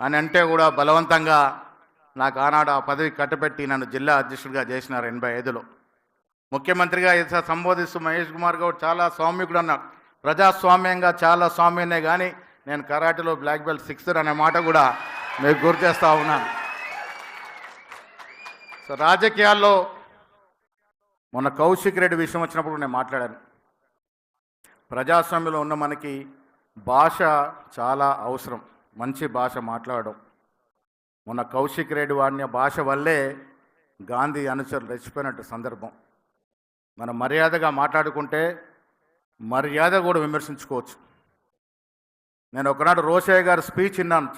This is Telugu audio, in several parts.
అని అంటే కూడా బలవంతంగా నాకు ఆనాడు ఆ పదవి కట్టబెట్టి నన్ను జిల్లా అధ్యక్షుడిగా చేసినారు 85లో. ముఖ్యమంత్రిగా సంబోధిస్తూ మహేష్ కుమార్ గౌడ్ చాలా సౌమ్యుడు అన్నాడు. ప్రజాస్వామ్యంగా చాలా స్వామ్యనే కానీ నేను కరాటేలో బ్లాక్ బెల్ట్ 6 అనే మాట కూడా మీకు గుర్తు చేస్తూ ఉన్నాను. సో రాజకీయాల్లో మొన్న కౌశిక్ రెడ్డి విషయం వచ్చినప్పుడు నేను మాట్లాడాను. ప్రజాస్వామ్యంలో ఉన్న మనకి భాష చాలా అవసరం, మంచి భాష మాట్లాడడం. మొన్న కౌశిక్ రెడ్డి వాడిన భాష వల్లే గాంధీ అనుచరులు రెచ్చిపోయినట్టు సందర్భం. మనం మర్యాదగా మాట్లాడుకుంటే మర్యాద కూడా విమర్శించుకోవచ్చు. నేను ఒకనాడు రోషయ్య గారి స్పీచ్ విన్నాను,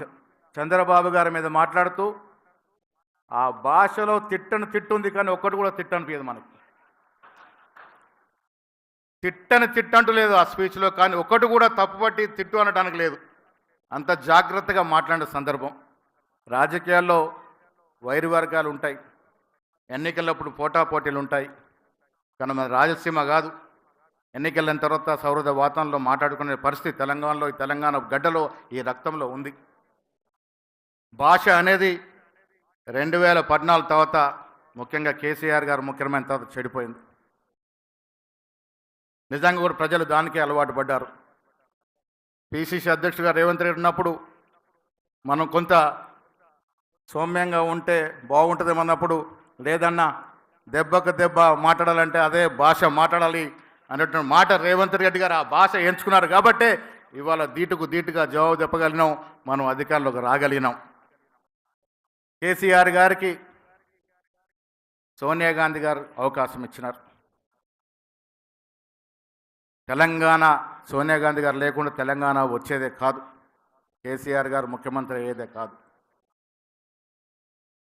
చంద్రబాబు గారి మీద మాట్లాడుతూ. ఆ భాషలో తిట్టని తిట్టుంది కానీ ఒక్కటి కూడా తిట్టనిపించదు మనకి. తిట్టని తిట్టంటూ లేదు ఆ స్పీచ్లో, కానీ ఒక్కటి కూడా తప్పుపట్టి తిట్టు అనడానికి లేదు. అంత జాగ్రత్తగా మాట్లాడిన సందర్భం. రాజకీయాల్లో వైరు వర్గాలు ఉంటాయి, ఎన్నికలప్పుడు పోటాపోటీలు ఉంటాయి. కానీ మన రాయలసీమ కాదు. ఎన్నికలైన తర్వాత సౌహృద వాతావరణంలో మాట్లాడుకునే పరిస్థితి తెలంగాణలో, ఈ తెలంగాణ గడ్డలో, ఈ రక్తంలో ఉంది. భాష అనేది 2014 తర్వాత, ముఖ్యంగా కేసీఆర్ గారు ముఖ్యమైన తర్వాత చెడిపోయింది. నిజంగా కూడా ప్రజలు దానికే అలవాటు పడ్డారు. పిసిసి అధ్యక్షుడిగా రేవంత్ రెడ్డి ఉన్నప్పుడు మనం కొంత సౌమ్యంగా ఉంటే బాగుంటుందేమన్నప్పుడు, లేదన్నా దెబ్బకు దెబ్బ మాట్లాడాలంటే అదే భాష మాట్లాడాలి అనేటువంటి మాట రేవంత్ రెడ్డి గారు ఆ భాష ఎంచుకున్నారు. కాబట్టే ఇవాళ ధీటుకు ధీటుగా జవాబు చెప్పగలిగినాం, మనం అధికారంలోకి రాగలిగినాం. కేసీఆర్ గారికి సోనియా గాంధీ గారు అవకాశం ఇచ్చినారు. తెలంగాణ సోనియా గాంధీ గారు లేకుండా తెలంగాణ వచ్చేదే కాదు, కేసీఆర్ గారు ముఖ్యమంత్రి అయ్యేదే కాదు.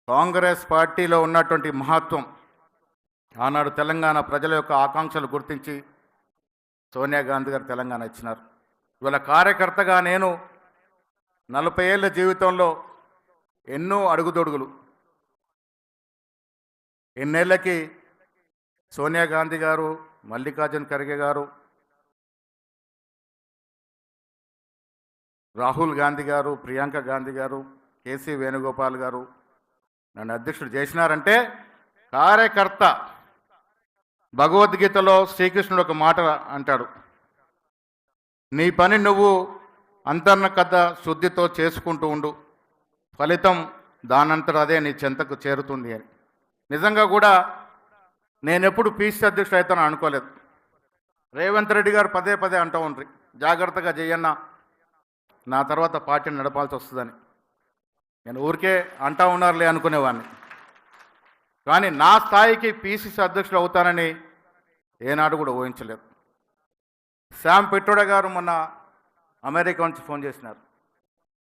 కాంగ్రెస్ పార్టీలో ఉన్నటువంటి మహత్వం ఆనాడు తెలంగాణ ప్రజల యొక్క ఆకాంక్షలు గుర్తించి సోనియా గాంధీ గారు తెలంగాణ ఇచ్చినారు. ఇవాళ కార్యకర్తగా నేను 40 ఏళ్ళ జీవితంలో ఎన్నో అడుగుదొడుగులు. ఎన్నేళ్ళకి సోనియా గాంధీ గారు, మల్లికార్జున్ ఖర్గే గారు, రాహుల్ గాంధీ గారు, ప్రియాంక గాంధీ గారు, కేసీ వేణుగోపాల్ గారు నన్ను అధ్యక్షుడు చేసినారంటే కార్యకర్త. భగవద్గీతలో శ్రీకృష్ణుడు ఒక మాట అంటాడు, నీ పని నువ్వు అంతర్గత శుద్ధితో చేసుకుంటూ ఉండు, ఫలితం దానంతట అదే నీ చెంతకు చేరుతుంది అని. నిజంగా కూడా నేను ఎప్పుడు పీసీ అధ్యక్షుడు అవుతానని అనుకోలేదు. రేవంత్ రెడ్డి గారు పదే పదే అంటూ ఉంటారు, జాగ్రత్తగా చెయ్యన్న, నా తర్వాత పార్టీని నడపాల్సి వస్తుందని. నేను ఊరికే అంటా ఉన్నారులే అనుకునేవాడిని. కానీ నా స్థాయికి పీసీసీ అధ్యక్షుడు అవుతానని ఏనాడు కూడా ఊహించలేదు. శామ్ పిట్రోడా గారు మొన్న అమెరికా నుంచి ఫోన్ చేసినారు.